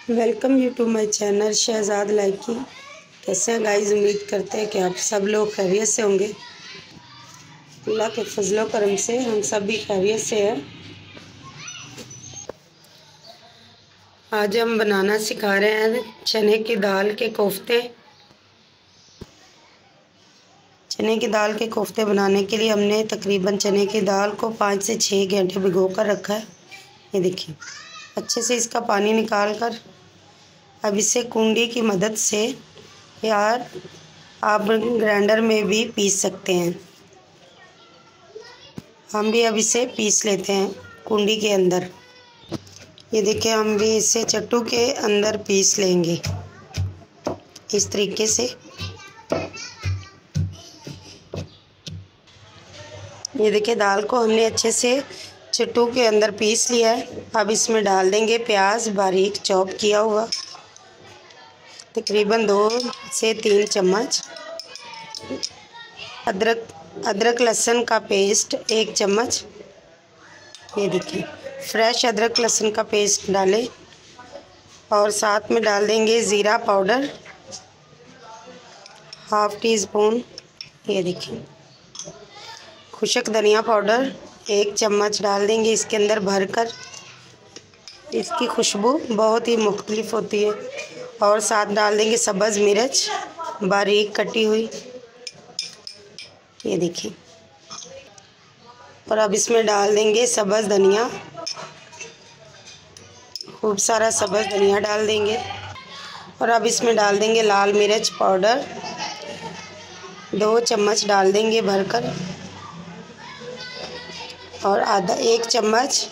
Welcome you to my channel Shahzad लाइकी। कैसे हैं गाइस? उम्मीद करते हैं कि आप सब लोग खैरियत से होंगे। अल्लाह के फजलो करम से हम सब भी खैरियत से हैं। आज हम बनाना सिखा रहे हैं चने की दाल के कोफ्ते। चने की दाल के कोफ्ते बनाने के लिए हमने तकरीबन चने की दाल को 5 से 6 घंटे भिगो कर रखा है। ये देखिए, अच्छे से इसका पानी निकाल कर अब इसे कुंडी की मदद से या आप ग्राइंडर में भी पीस सकते हैं। हम भी अब इसे पीस लेते हैं कुंडी के अंदर। ये देखिए, हम भी इसे चट्टू के अंदर पीस लेंगे इस तरीके से। ये देखिए, दाल को हमने अच्छे से चट्टू के अंदर पीस लिया है। अब इसमें डाल देंगे प्याज बारीक चॉप किया हुआ, तकरीबन 2 से 3 चम्मच। अदरक लहसुन का पेस्ट 1 चम्मच। ये देखिए, फ्रेश अदरक लहसुन का पेस्ट डालें और साथ में डाल देंगे ज़ीरा पाउडर ½ टी स्पून। ये देखिए, खुशक धनिया पाउडर 1 चम्मच डाल देंगे इसके अंदर भरकर। इसकी खुशबू बहुत ही मुख्तलिफ होती है। और साथ डाल देंगे सब्ज़ मिर्च बारीक कटी हुई। ये देखिए, और अब इसमें डाल देंगे सब्ज़ धनिया, खूब सारा सब्ज़ धनिया डाल देंगे। और अब इसमें डाल देंगे लाल मिर्च पाउडर 2 चम्मच डाल देंगे भरकर। और आधा 1 चम्मच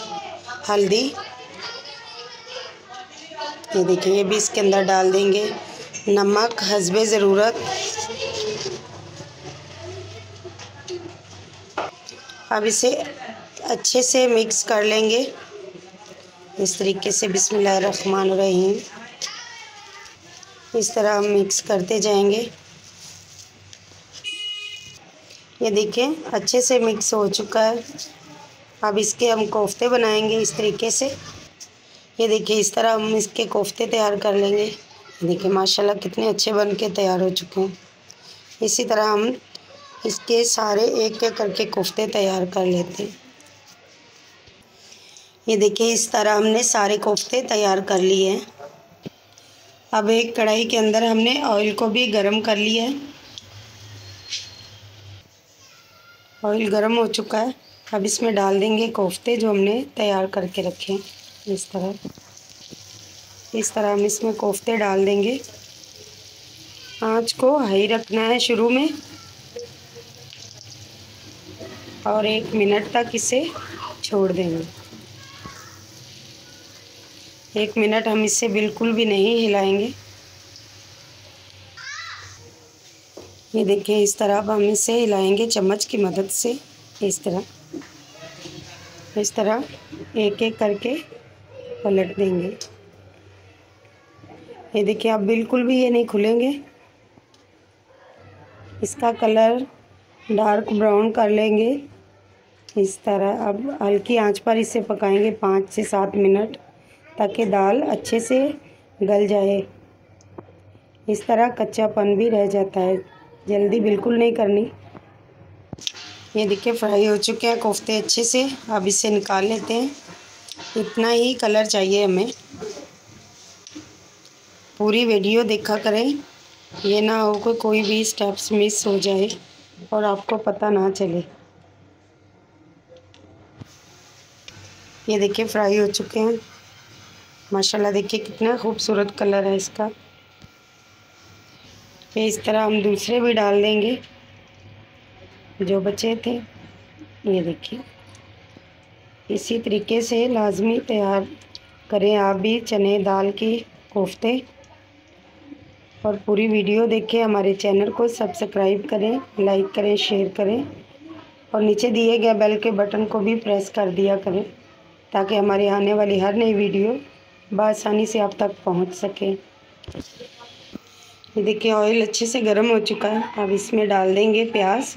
हल्दी। ये देखिए, ये भी इसके अंदर डाल देंगे। नमक हस्बे ज़रूरत। अब इसे अच्छे से मिक्स कर लेंगे इस तरीके से। बिस्मिल्लाहिर्रहमानिर्रहीम। इस तरह हम मिक्स करते जाएंगे। ये देखिए, अच्छे से मिक्स हो चुका है। अब इसके हम कोफ्ते बनाएंगे इस तरीके से। ये देखिए, इस तरह हम इसके कोफ्ते तैयार कर लेंगे। देखिए माशाल्लाह कितने अच्छे बन के तैयार हो चुके हैं। इसी तरह हम इसके सारे एक एक करके कोफ्ते तैयार कर लेते हैं। ये देखिए, इस तरह हमने सारे कोफ्ते तैयार कर लिए हैं। अब एक कढ़ाई के अंदर हमने ऑयल को भी गरम कर लिया है। ऑयल गरम हो चुका है। अब इसमें डाल देंगे कोफ्ते जो हमने तैयार करके रखे हैं। इस तरह हम इसमें कोफ्ते डाल देंगे। आंच को हाई रखना है शुरू में और 1 मिनट तक इसे छोड़ देंगे। 1 मिनट हम इसे बिल्कुल भी नहीं हिलाएंगे। ये देखिए, इस तरह अब हम इसे हिलाएंगे चम्मच की मदद से। इस तरह एक एक करके पलट देंगे। ये देखिए, अब बिल्कुल भी ये नहीं खुलेंगे। इसका कलर डार्क ब्राउन कर लेंगे इस तरह। अब हल्की आंच पर इसे पकाएंगे 5 से 7 मिनट, ताकि दाल अच्छे से गल जाए। इस तरह कच्चापन भी रह जाता है, जल्दी बिल्कुल नहीं करनी। ये देखिए, फ्राई हो चुके हैं कोफ्ते अच्छे से। अब इसे निकाल लेते हैं। इतना ही कलर चाहिए हमें। पूरी वीडियो देखा करें, ये ना हो कि कोई भी स्टेप्स मिस हो जाए और आपको पता ना चले। ये देखिए, फ्राई हो चुके हैं माशाल्लाह। देखिए कितना खूबसूरत कलर है इसका। फिर इस तरह हम दूसरे भी डाल देंगे जो बचे थे। ये देखिए, इसी तरीके से लाजमी तैयार करें आप भी चने दाल की कोफ्ते। और पूरी वीडियो देखें। हमारे चैनल को सब्सक्राइब करें, लाइक करें, शेयर करें और नीचे दिए गए बेल के बटन को भी प्रेस कर दिया करें, ताकि हमारी आने वाली हर नई वीडियो बआसानी से आप तक पहुंच सके। ये देखिए, ऑयल अच्छे से गर्म हो चुका है। अब इसमें डाल देंगे प्याज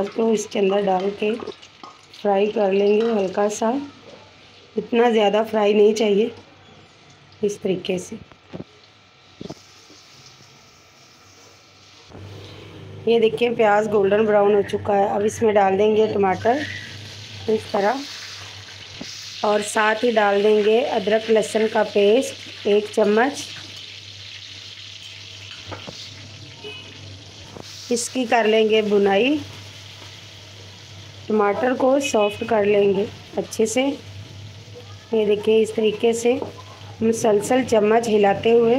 को इसके अंदर डाल के फ्राई कर लेंगे हल्का सा। इतना ज़्यादा फ्राई नहीं चाहिए, इस तरीके से। ये देखिए प्याज गोल्डन ब्राउन हो चुका है। अब इसमें डाल देंगे टमाटर इस तरह, और साथ ही डाल देंगे अदरक लहसुन का पेस्ट 1 चम्मच। इसकी कर लेंगे भुनाई, टमाटर को सॉफ्ट कर लेंगे अच्छे से। ये देखिए इस तरीके से मुसलसल चम्मच हिलाते हुए।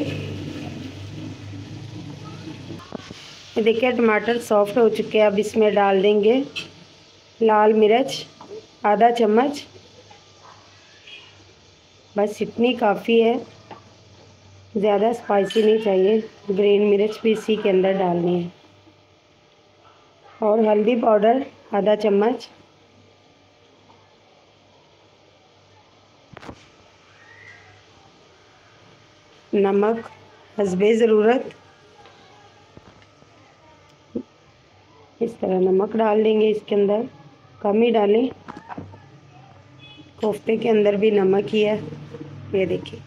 ये देखिए टमाटर सॉफ्ट हो चुके हैं। अब इसमें डाल देंगे लाल मिर्च आधा चम्मच, बस इतनी काफ़ी है, ज़्यादा स्पाइसी नहीं चाहिए। ग्रीन मिर्च भी इसी के अंदर डालनी है। और हल्दी पाउडर आधा चम्मच, नमक हस्बे ज़रूरत, इस तरह नमक डाल देंगे इसके अंदर, कम ही डालें, कोफ्ते के अंदर भी नमक ही है। ये देखिए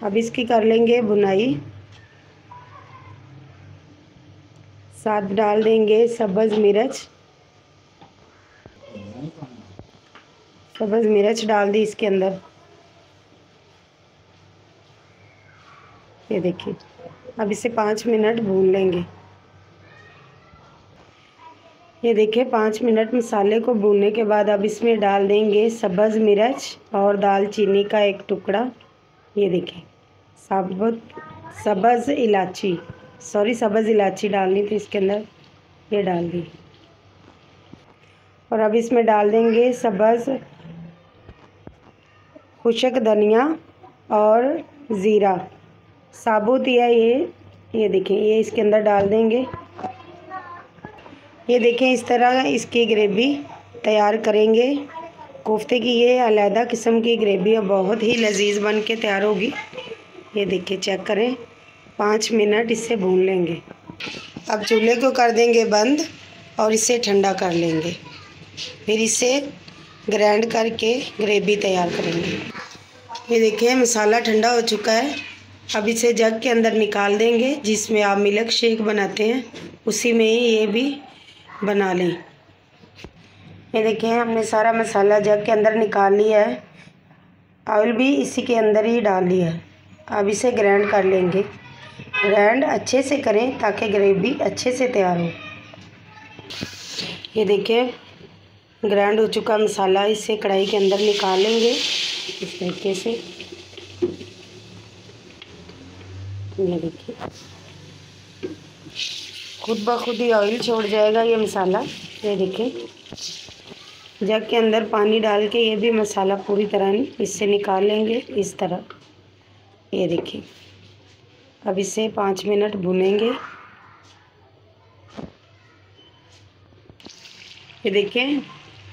अब इसकी कर लेंगे भुनाई। साथ डाल देंगे सब्ज़ मिर्च डाल दी इसके अंदर। ये देखिए अब इसे 5 मिनट भून लेंगे। ये देखिए 5 मिनट मसाले को भूनने के बाद अब इसमें डाल देंगे सब्ज़ मिर्च और दालचीनी का 1 टुकड़ा। ये देखिए साबुत सब्ज़ इलायची डालनी थी इसके अंदर, ये डाल दी। और अब इसमें डाल देंगे सब्ज़ खुशक धनिया और ज़ीरा साबुत ही है ये देखिए, ये इसके अंदर डाल देंगे। ये देखें इस तरह इसकी ग्रेवी तैयार करेंगे कोफ्ते की। ये अलहदा किस्म की ग्रेवी है, बहुत ही लजीज बन के तैयार होगी। ये देखिए चेक करें, 5 मिनट इससे भून लेंगे। अब चूल्हे को कर देंगे बंद और इसे ठंडा कर लेंगे, फिर इसे ग्राइंड करके ग्रेवी तैयार करेंगे। ये देखिए मसाला ठंडा हो चुका है। अब इसे जग के अंदर निकाल देंगे, जिसमें आप मिल्क शेक बनाते हैं उसी में ही ये भी बना लें। ये देखिए हमने सारा मसाला जग के अंदर निकाल लिया है, ऑयल भी इसी के अंदर ही डाल लिया है। अब इसे ग्राइंड कर लेंगे। ग्राइंड अच्छे से करें ताकि ग्रेवी अच्छे से तैयार हो। ये देखिए ग्राइंड हो चुका मसाला, इसे कढ़ाई के अंदर निकाल लेंगे इस तरीके से। ये देखिए खुद ब खुद ही ऑयल छोड़ जाएगा ये मसाला। ये देखिए जग के अंदर पानी डाल के ये भी मसाला पूरी तरह इससे निकाल लेंगे इस तरह। ये देखिए अब इसे 5 मिनट भूनेंगे। ये देखिए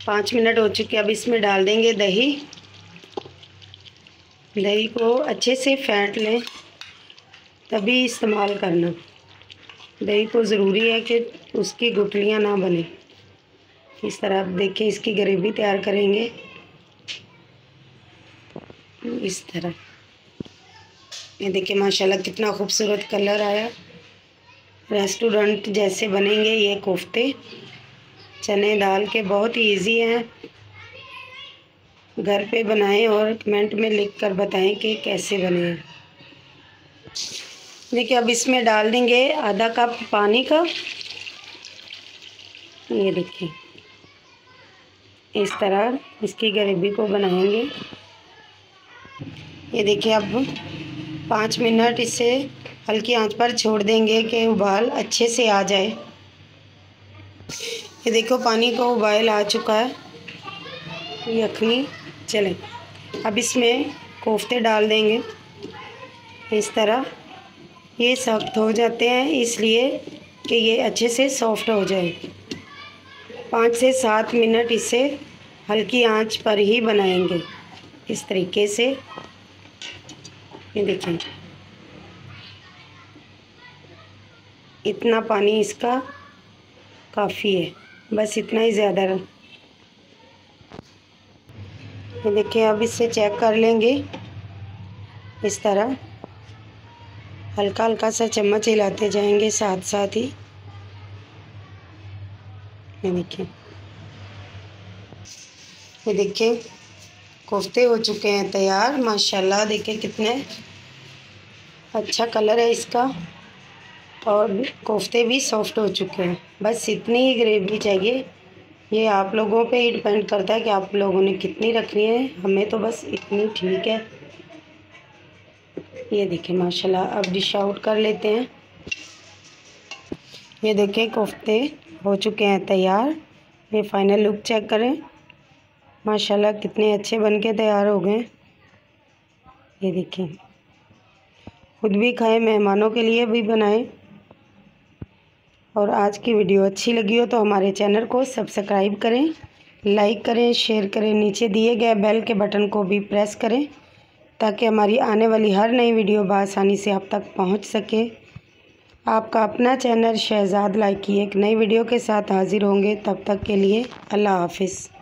5 मिनट हो चुके। अब इसमें डाल देंगे दही। दही को अच्छे से फेंट लें तभी इस्तेमाल करना। दही को ज़रूरी है कि उसकी गुठलियाँ ना बने। इस तरह देखिए इसकी ग्रेवी तैयार करेंगे इस तरह। ये देखिए माशाल्लाह कितना खूबसूरत कलर आया, रेस्टोरेंट जैसे बनेंगे ये कोफ्ते। चने दाल के बहुत ही ईजी हैं, घर पे बनाएं और कमेंट में लिख कर बताएं कि कैसे बने हैं। देखिए अब इसमें डाल देंगे आधा कप पानी का। ये देखिए इस तरह इसकी ग्रेवी को बनाएंगे। ये देखिए अब 5 मिनट इसे हल्की आंच पर छोड़ देंगे कि उबाल अच्छे से आ जाए। ये देखो पानी को उबाल आ चुका है यखनी। चलें अब इसमें कोफ्ते डाल देंगे इस तरह। ये सख्त हो जाते हैं इसलिए कि ये अच्छे से सॉफ्ट हो जाए। 5 से 7 मिनट इसे हल्की आंच पर ही बनाएंगे इस तरीके से। ये देखें इतना पानी इसका काफ़ी है, बस इतना ही ज़्यादा। ये देखिए, अब इससे चेक कर लेंगे इस तरह हल्का हल्का सा चम्मच हिलाते जाएंगे साथ साथ ही। ये देखिए कोफ्ते हो चुके हैं तैयार। माशाल्लाह देखिए कितने अच्छा कलर है इसका, और कोफ्ते भी सॉफ्ट हो चुके हैं। बस इतनी ही ग्रेवी चाहिए। ये आप लोगों पे ही डिपेंड करता है कि आप लोगों ने कितनी रखनी है। हमें तो बस इतनी ठीक है। ये देखिए माशाल्लाह, अब डिश आउट कर लेते हैं। ये देखिए कोफ्ते हो चुके हैं तैयार। ये फाइनल लुक चेक करें। माशाल्लाह कितने अच्छे बनके तैयार हो गए। ये देखिए, खुद भी खाएं, मेहमानों के लिए भी बनाएं। और आज की वीडियो अच्छी लगी हो तो हमारे चैनल को सब्सक्राइब करें, लाइक करें, शेयर करें। नीचे दिए गए बेल के बटन को भी प्रेस करें ताकि हमारी आने वाली हर नई वीडियो बआसानी से आप तक पहुंच सके। आपका अपना चैनल शहजाद लाइकी एक नई वीडियो के साथ हाजिर होंगे। तब तक के लिए अल्लाह हाफिज़।